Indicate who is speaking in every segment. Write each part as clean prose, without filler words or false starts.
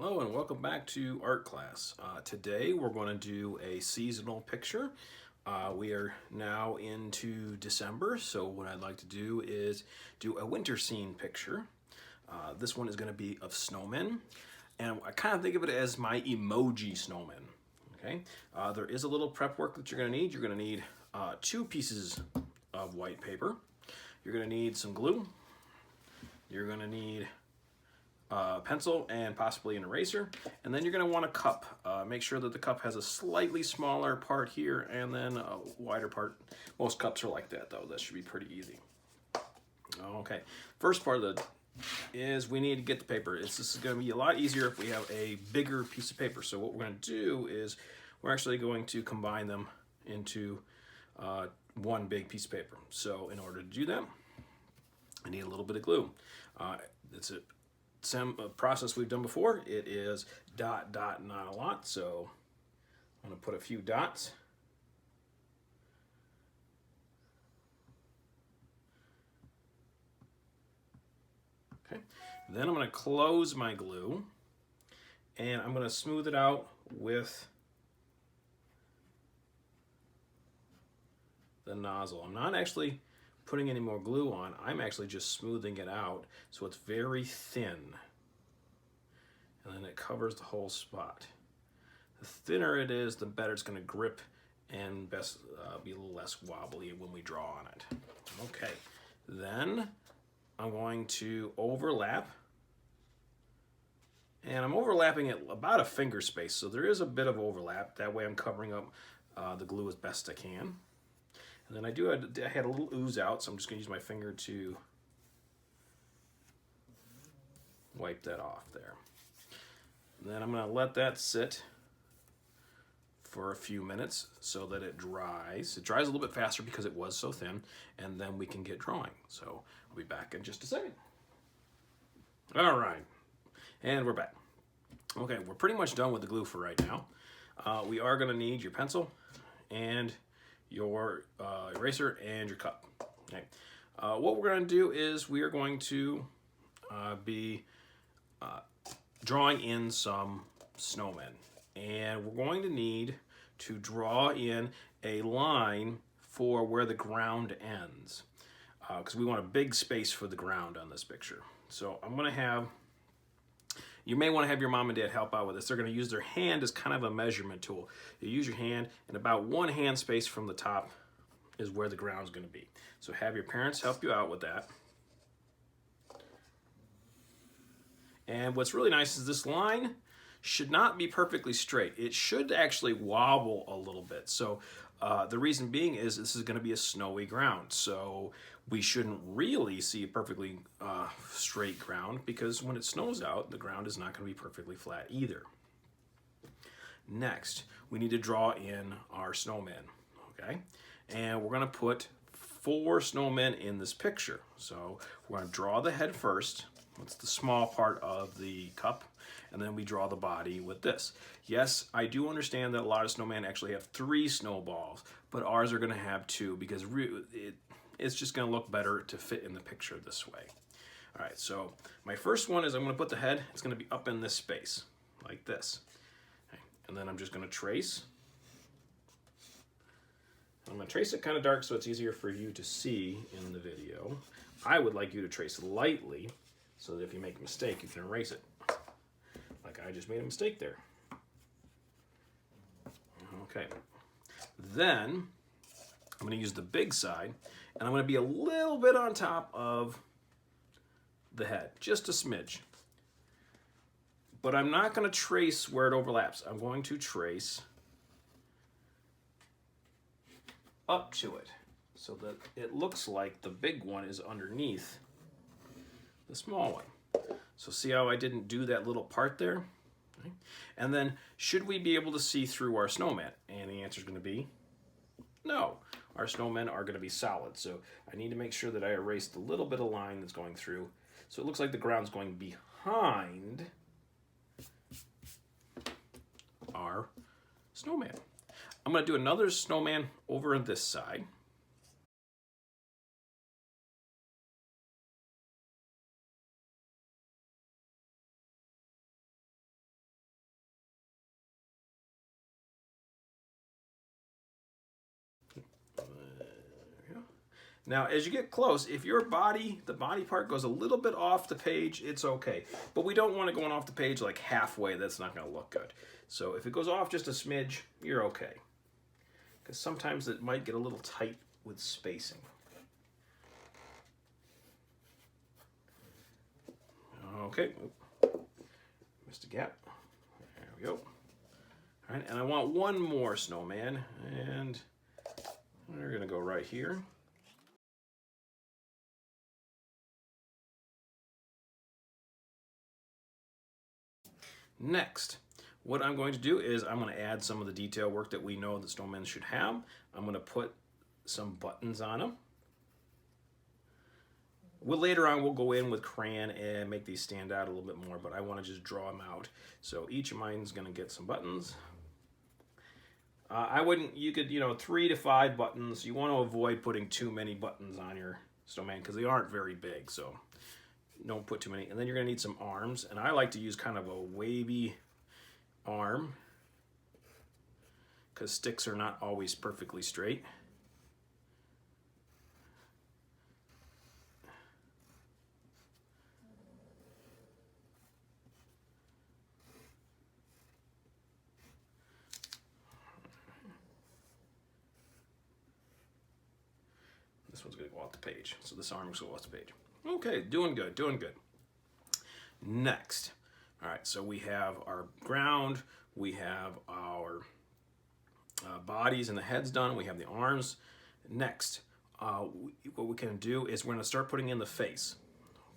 Speaker 1: Hello and welcome back to art class. Today we're going to do a seasonal picture. We are now into December, so what I'd like to do is do a winter scene picture. This one is going to be of snowmen, and I kind of think of it as my emoji snowmen. Okay, there is a little prep work that you're going to need. You're going to need 2 pieces of white paper. You're going to need some glue. You're going to need pencil and possibly an eraser, and then you're going to want a cup. Make sure that the cup has a slightly smaller part here and then a wider part. Most cups are like that though. That should be pretty easy. Okay, first part of is we need to get the paper. This is going to be a lot easier if we have a bigger piece of paper. So what we're going to do is we're actually going to combine them into one big piece of paper. So in order to do that, I need a little bit of glue. It's a process we've done before. It is dot, dot, not a lot. So I'm going to put a few dots. Okay. Then I'm going to close my glue and I'm going to smooth it out with the nozzle. I'm not actually putting any more glue on. I'm actually just smoothing it out so it's very thin. And then it covers the whole spot. The thinner it is, the better it's going to grip and best be a little less wobbly when we draw on it. Okay, then I'm going to overlap. And I'm overlapping it about a finger space, so there is a bit of overlap. That way I'm covering up the glue as best I can. And then I had a little ooze out, so I'm just going to use my finger to wipe that off there. And then I'm going to let that sit for a few minutes so that it dries. It dries a little bit faster because it was so thin, and then we can get drawing. So I'll be back in just a second. All right, and we're back. Okay, we're pretty much done with the glue for right now. We are going to need your pencil and your eraser and your cup. Okay. What we're going to do is we are going to be drawing in some snowmen, and we're going to need to draw in a line for where the ground ends, because we want a big space for the ground on this picture. So I'm going to have, you may want to have your mom and dad help out with this. They're going to use their hand as kind of a measurement tool. You use your hand, and about 1 hand space from the top is where the ground is going to be. So have your parents help you out with that. And what's really nice is this line should not be perfectly straight. It should actually wobble a little bit. So the reason being is this is going to be a snowy ground. So we shouldn't really see a perfectly straight ground, because when it snows out, the ground is not going to be perfectly flat either. Next, we need to draw in our snowmen, okay? And we're going to put 4 snowmen in this picture. So we're going to draw the head first. That's the small part of the cup, and then we draw the body with this. Yes, I do understand that a lot of snowmen actually have 3 snowballs, but ours are going to have 2 because it's just going to look better to fit in the picture this way. All right, so my first one is I'm going to put the head, it's going to be up in this space, like this. Okay. And then I'm just going to trace. I'm going to trace it kind of dark so it's easier for you to see in the video. I would like you to trace lightly so that if you make a mistake, you can erase it. Like I just made a mistake there. Okay. Then I'm going to use the big side, and I'm going to be a little bit on top of the head, just a smidge. But I'm not going to trace where it overlaps. I'm going to trace up to it so that it looks like the big one is underneath the small one. So see how I didn't do that little part there? Okay. And then should we be able to see through our snowman? And the answer is going to be no. Our snowmen are going to be solid. So I need to make sure that I erase the little bit of line that's going through. So it looks like the ground's going behind our snowman. I'm going to do another snowman over on this side. Now, as you get close, if your body, the body part goes a little bit off the page, it's okay. But we don't want it going off the page like halfway. That's not going to look good. So if it goes off just a smidge, you're okay. Because sometimes it might get a little tight with spacing. Okay, missed a gap. There we go. All right, and I want one more snowman, and we're gonna go right here. Next, what I'm going to do is I'm going to add some of the detail work that we know that snowmen should have. I'm going to put some buttons on them. Later on, we'll go in with crayon and make these stand out a little bit more, but I want to just draw them out. So each of mine's going to get some buttons. You could, 3 to 5 buttons. You want to avoid putting too many buttons on your snowman because they aren't very big, so don't put too many. And then you're going to need some arms, and I like to use kind of a wavy arm because sticks are not always perfectly straight. This one's going to go off the page. So this arm is going to go off the page. Okay, doing good, doing good. Next. All right, so we have our ground. We have our bodies and the heads done. We have the arms. Next, what we can do is we're going to start putting in the face.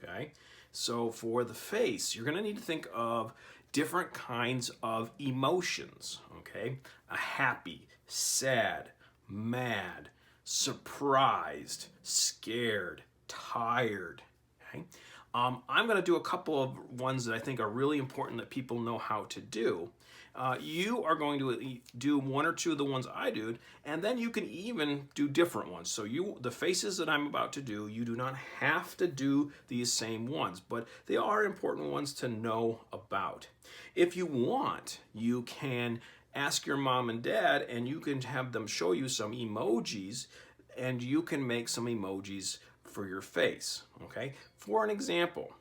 Speaker 1: Okay, so for the face, you're going to need to think of different kinds of emotions. Okay, a happy, sad, mad, surprised, scared, tired. Okay, I'm going to do a couple of ones that I think are really important that people know how to do. You are going to do 1 or 2 of the ones I do, and then you can even do different ones. So the faces that I'm about to do, you do not have to do these same ones, but they are important ones to know about. If you want, you can ask your mom and dad, and you can have them show you some emojis, and you can make some emojis for your face, okay? For an example,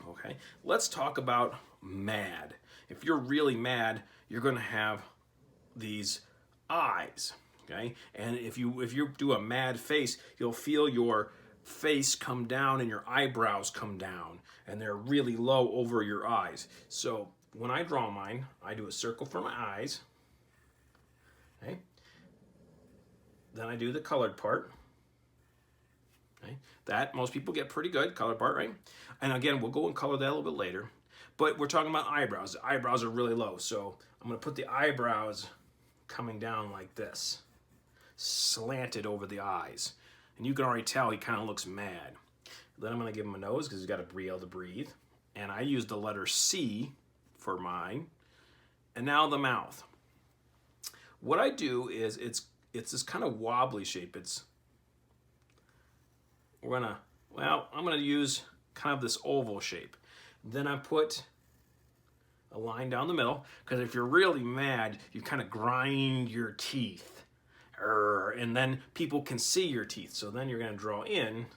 Speaker 1: okay, let's talk about mad. If you're really mad, you're going to have these eyes, okay? And if you do a mad face, you'll feel your face come down and your eyebrows come down, and they're really low over your eyes. So when I draw mine, I do a circle for my eyes, okay? Then I do the colored part. Okay? That most people get pretty good, colored part, right? And again, we'll go and color that a little bit later. But we're talking about eyebrows. The eyebrows are really low, so I'm going to put the eyebrows coming down like this, slanted over the eyes. And you can already tell he kind of looks mad. Then I'm going to give him a nose because he's got to be able to breathe. And I use the letter C for mine. And now the mouth. What I do is it's this kind of wobbly shape. I'm gonna use kind of this oval shape. Then I put a line down the middle, because if you're really mad, you kind of grind your teeth. And then people can see your teeth. So then you're gonna draw in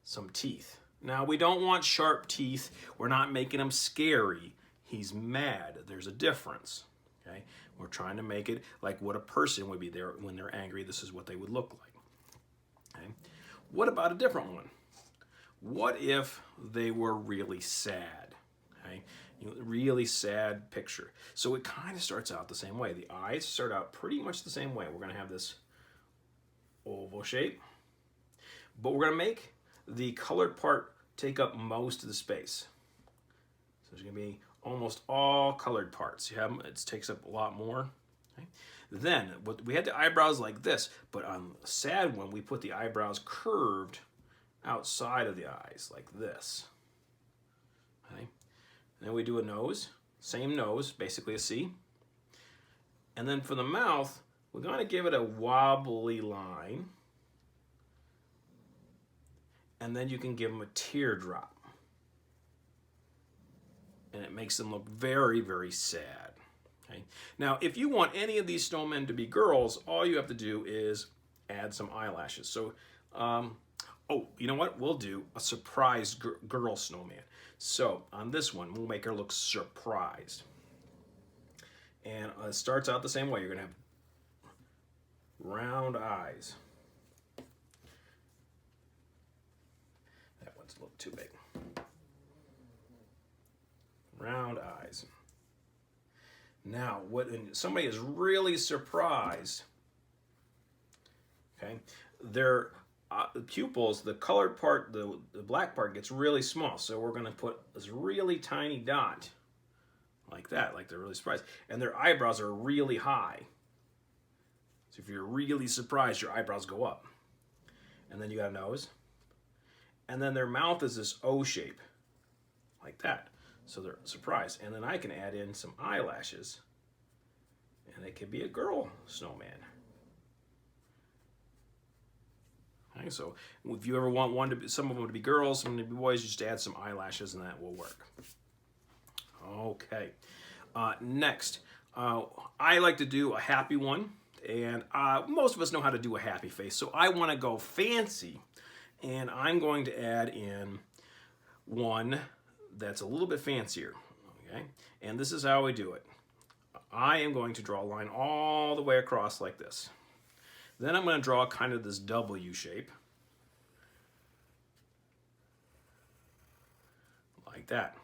Speaker 1: some teeth. Now we don't want sharp teeth. We're not making him scary. He's mad. There's a difference. Okay? We're trying to make it like what a person would be there when they're angry. This is what they would look like. Okay? What about a different one? What if they were really sad? Okay? Really sad picture. So it kind of starts out the same way. The eyes start out pretty much the same way. We're going to have this oval shape, but we're going to make the colored part take up most of the space. So there's going to be almost all colored parts. It takes up a lot more. Okay? Then we had the eyebrows like this, but on the sad one, we put the eyebrows curved outside of the eyes like this. Okay? And then we do a nose, same nose, basically a C. And then for the mouth, we're going to give it a wobbly line. And then you can give them a teardrop. And it makes them look very, very sad. Okay? Now, if you want any of these snowmen to be girls, all you have to do is add some eyelashes. So, oh, you know what? We'll do a surprise girl snowman. So on this one, we'll make her look surprised. And it starts out the same way. You're gonna have round eyes. That one's a little too big. Round eyes. Now, when somebody is really surprised, okay, their pupils, the colored part, the black part gets really small. So we're going to put this really tiny dot like that, like they're really surprised. And their eyebrows are really high. So if you're really surprised, your eyebrows go up. And then you got a nose. And then their mouth is this O shape, like that. So they're surprised. And then I can add in some eyelashes. And it could be a girl snowman. Okay, so if you ever want one to be, some of them to be girls, some to be boys, just add some eyelashes and that will work. Okay. Next, I like to do a happy one. And most of us know how to do a happy face. So I want to go fancy. And I'm going to add in one that's a little bit fancier, okay? And this is how we do it. I am going to draw a line all the way across like this. Then I'm going to draw kind of this W shape, like that.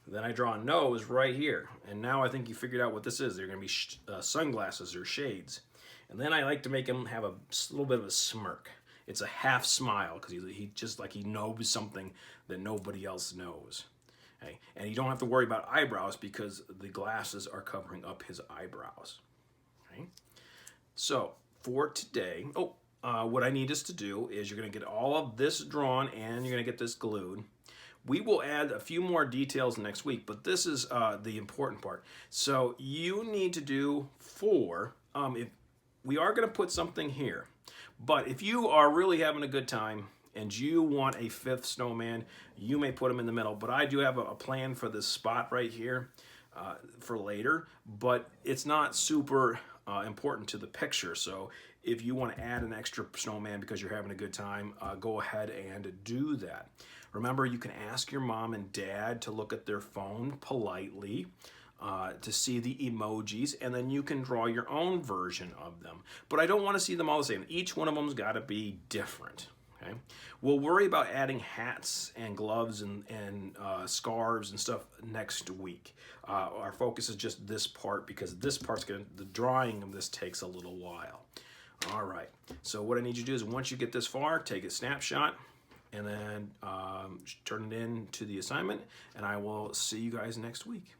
Speaker 1: Then I draw a nose right here, and now I think you figured out what this is. They're going to be sunglasses or shades. And then I like to make him have a little bit of a smirk. It's a half smile because he just like he knows something that nobody else knows. Okay? And you don't have to worry about eyebrows because the glasses are covering up his eyebrows. Okay? So for today, what I need us to do is you're going to get all of this drawn and you're going to get this glued. We will add a few more details next week, but this is the important part. So you need to do four. If we are going to put something here. But if you are really having a good time and you want a fifth snowman, you may put them in the middle. But I do have a plan for this spot right here for later, but it's not super important to the picture. So if you want to add an extra snowman because you're having a good time, go ahead and do that. Remember, you can ask your mom and dad to look at their phone politely. To see the emojis, and then you can draw your own version of them. But I don't want to see them all the same. Each one of them's got to be different. Okay? We'll worry about adding hats and gloves and scarves and stuff next week. Our focus is just this part because this part's the drawing of this takes a little while. All right. So what I need you to do is once you get this far, take a snapshot and then turn it in to the assignment, and I will see you guys next week.